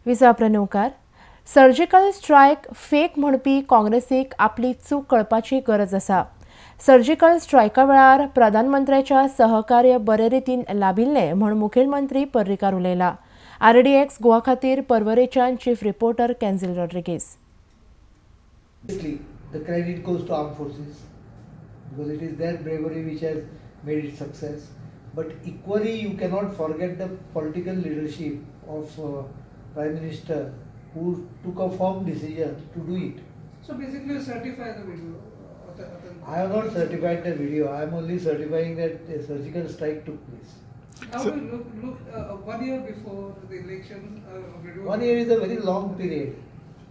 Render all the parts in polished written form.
विजा प्रणवकार surgical strike fake म्हणपी काँग्रेसीक आपली चूक कळपाची गरज आसा. सर्जिकल स्ट्रायका वेळार प्रधानमंत्र्याच्या सहकार्य बरे रितीन लाभिल्लें म्हूण मुखेलमंत्री पर्रीकार उलयला. RDX गोवा खातीर परवरेच्यान chief reporter Kenzil Rodrigues. The credit goes to armed forces because it is their bravery which has made it success. But equally, you cannot forget the political leadership of Prime Minister who took a firm decision to do it. So basically, you certify the video. I have not certified the video. I am only certifying that a surgical strike took place. How will look 1 year before the election? Video 1 year is a very long period.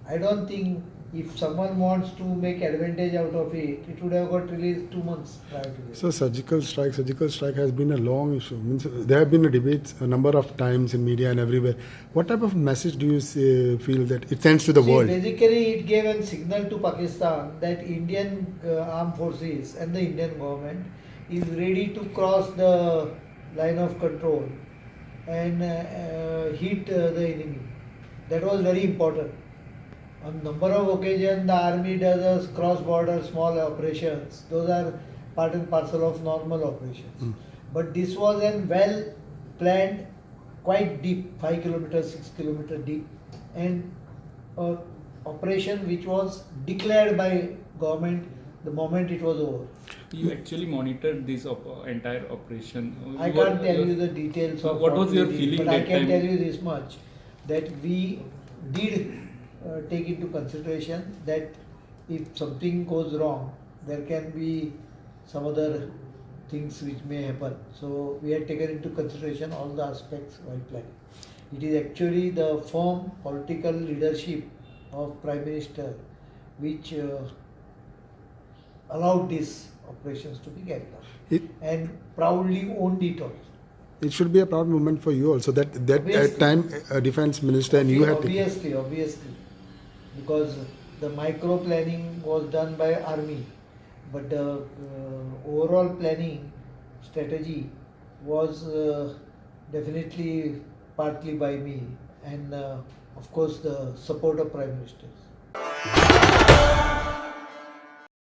I don't think if someone wants to make advantage out of it, it would have got released 2 months prior to this. So surgical strike has been a long issue. Means there have been debates a number of times in media and everywhere. What type of message do you feel that it sends to the world? Basically, it gave a signal to Pakistan that Indian armed forces and the Indian government is ready to cross the line of control and hit the enemy. That was very important. On number of occasions, the army does a cross-border small operations. Those are part and parcel of normal operations. But this was a well-planned, quite deep, 5 kilometers, 6 kilometers deep, and operation which was declared by government the moment it was over. You actually monitored this entire operation. I can't tell you the details of what was your we did, feeling but I that can time? tell you this much, that we did take into consideration that if something goes wrong, there can be some other things which may happen. So we had taken into consideration all the aspects while planning. It is actually the firm political leadership of Prime Minister which allowed these operations to be carried out and proudly owned it also. It should be a proud moment for you also that Obviously. at time defense minister and you had taken. Obviously, because the micro planning was done by army, but the overall planning strategy was definitely partly by me and of course the support of Prime Minister.